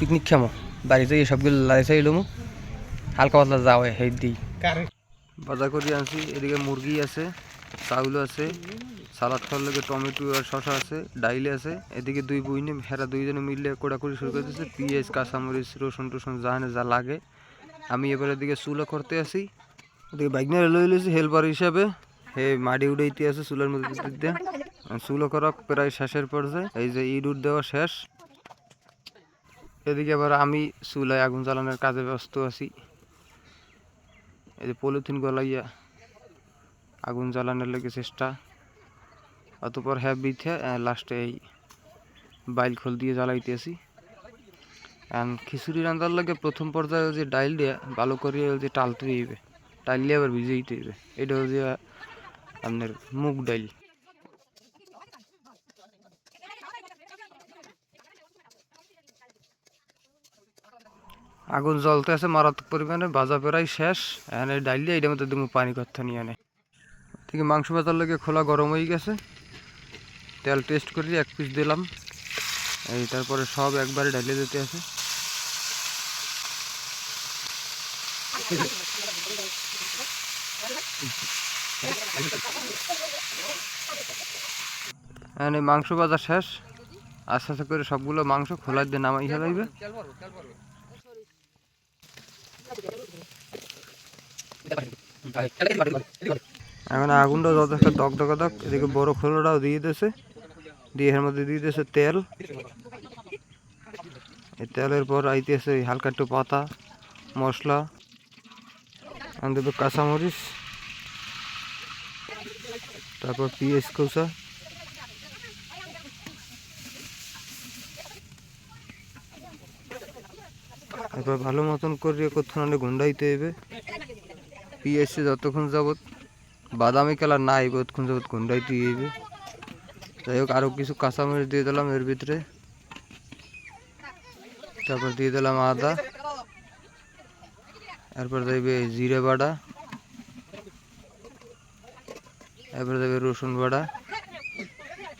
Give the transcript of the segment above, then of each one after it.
Picnic খামো বাড়িতে সবগুলো লাইছে এলুমু হালকা পাতলা যাওয়া হেই দিই বাজার করে আনছি। এদিকে মুরগি আছে, চাউল আছে, সালাদ খাওয়ার লাগে টমেটো আর শশা আছে, ডাইল আছে। এদিকে দুই বইনে হেরা দুইজনে মিলে কোড়াকুড়ি শুরু করে দিচ্ছে পেঁয়াজ কাঁচামরিচ রসুন টসুন যা লাগে। আমি এবার এদিকে চুলা করতে আসি। এদিকে বাইক নিয়ে লই লইছি হেল্পার হিসাবে। হে মাটি উড়াইতে আছে চুলার মধ্যে দিয়ে। চুলো করা প্রায় শেষের পর্যায়ে, এই যে ইঁদুর দেওয়া শেষ। এদিকে আবার আমি চুলায় আগুন জ্বালানোর কাজে ব্যস্ত আছি। এই যে পলিথিন গলাইয়া আগুন জ্বালানোর লেগে চেষ্টা। অতপর হ্যাঁ বিথে লাস্টে এই বাইল খোল দিয়ে জ্বালাইতেছি। খিচুড়ি রান্নার লাগে প্রথম পর্যায়ে যে ডাইল দিয়ে ভালো করে যে টালতে হইবে, টাইলে আবার ভিজাইতে হইবে। এটা হচ্ছে আপনার মুগ ডাইল। আগুন জ্বলতে আছে মারাত্মক পরিমাণে, ভাজা প্রায় শেষ। এখানে ডাইল দিয়ে এটার মধ্যে তুমি পানি কথা নিয়ে আনে। ঠিক মাংস ভাজার লাগে খোলা গরম হয়ে গেছে, তেল টেস্ট করি এক পিস দিলাম। এই তারপরে সব একবারে ঢালিয়ে দিতে আছে। এখানে মাংস ভাজা শেষ। আস্তে আস্তে করে সবগুলো মাংস খোলা দিয়ে নামাই ফেলাইবে। এখন আগুনটা যথেষ্ট দক। এদিকে বড় খোলাটাও দিয়ে দিয়েছে, দিয়ে এর মধ্যে দিয়ে দিয়েছে তেল। এই তেলের পর আইতেছে হালকা একটু পাতা মশলা, দেবে কাঁচামরিচ, তারপর পেঁয়াজ কষা, এরপর ভালো মতন করে কতক্ষণ গুন্ডাইতে হবে। পেঁয়াজ যতক্ষণ যাবত বাদামি কালার না আইবে ততক্ষণ যাবত গুন্ডাইতে হইবে। যাই হোক আরও কিছু কাঁচামরিচ দিয়ে দিলাম এর ভিতরে। তারপর দিয়ে দিলাম আদা, এরপর দেবে জিরে বাটা, এরপর দেবে রসুন বাটা।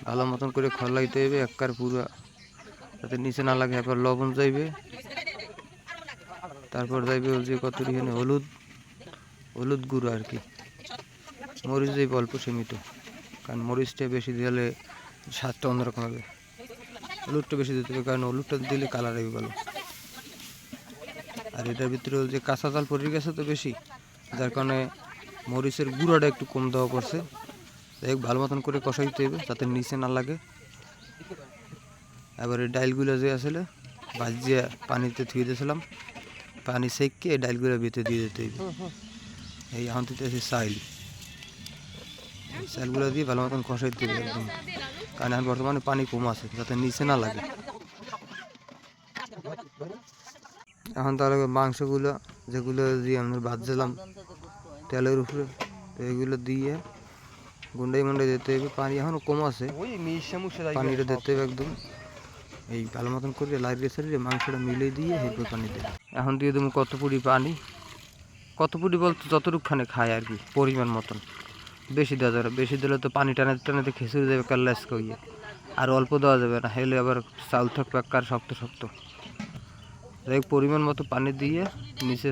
ভালো মতন করে খলাইতে হবে একবার পুরো, যাতে নিচে না লাগে। এরপর লবণ যাইবে, তারপর যাইবে যে কতটি হলুদ গুঁড়ো আর কি। মরিচ যাইবে অল্প সীমিত, কারণ মরিচটা বেশি দিলে স্বাদটা অন্যরকম হবে। হলুদটা বেশি দিতে হবে, কারণ হলুদটা দিলে কালার হবে ভালো। আর এটার ভিতরে যে কাঁচা চাল পড়ে গেছে তো বেশি, যার কারণে মরিচের গুঁড়োটা একটু কম দেওয়া পড়ছে। যাই হোক ভালো মতন করে কষাইতে হবে যাতে নিচে না লাগে। এবারে ডাইলগুলো যে আসলে ভাজিয়ে পানিতে ধুয়ে দিয়েছিলাম, পানি সেঁকে এই ডাইলগুলো ভিতরে দিয়ে দিতে হবে। এই এখন দিতে আছে চালগুলো দিয়ে ভালো মতন কষাইতে হবে একদম, কারণ এখন বর্তমানে পানি কম আছে যাতে নিচে না লাগে। এখন তাহলে মাংসগুলো যেগুলো দিয়ে আমরা ভাজছিলাম তেলের উপরে, তো এগুলো দিয়ে গুন্ডাই দিতে হবে। পানি এখনও কম আছে, পানিটা দিতে হবে একদম। এই ভালো মতন করে লাইড়িয়ে সারিয়ে মাংসটা মিলিয়ে দিয়ে এরপর পানি দেবে। এখন দিয়ে দেবো কত পুরি পানি, কত পুরি বলতে যতটুকখানে খায় আর কি, পরিমাণ মতন। বেশি দেওয়া যাবে, বেশি দিলে তো পানি টানাতে খিচুড়ি দেবে কাল্লাস করিয়ে। আর অল্প দেওয়া যাবে না, হেলে আবার চাউল থাকবে আর শক্ত। যাই পরিমাণ মতো পানি দিয়ে নিচে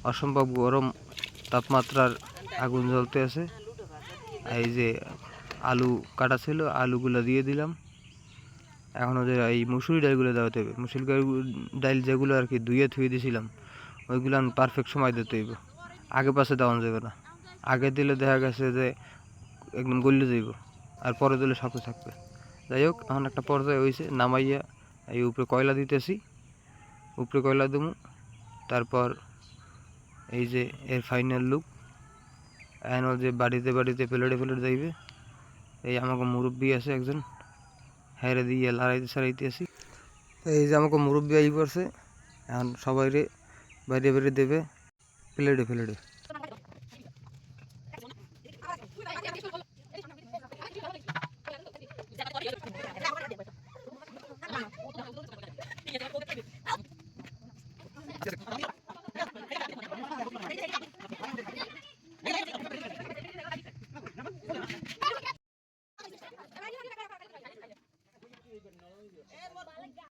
অসম্ভব গরম তাপমাত্রার আগুন জ্বলতে আছে। এই যে আলু কাটা ছিল আলুগুলো দিয়ে দিলাম। এখন যে এই মুসুরি ডালগুলো দেওয়াতে হবে, মুসুরি ডাল যেগুলো আর কি ধুয়ে দিয়েছিলাম ওইগুলো পারফেক্ট সময় দিতে হইব, আগে পাশে দেওয়া যাবে না। আগে দিলে দেখা গেছে যে একদম গলে যাইব, আর পরে দিলে শক্ত থাকবে। যাই হোক এখন একটা পর্যায়ে হয়েছে, নামাইয়া এই উপরে কয়লা দিতেছি, উপরে কয়লা দেবো। তারপর এই যে এর ফাইনাল লুক, এখন যে বাড়িতে প্লেটে যাইবে। এই আমাকে মুরব্বি আছে একজন, হেরে দিয়ে সারাইতে আসি। এই যে আমাকে মুরব্বি আই পড়ছে, এখন সবাই বাইরে দেবে প্লেটে।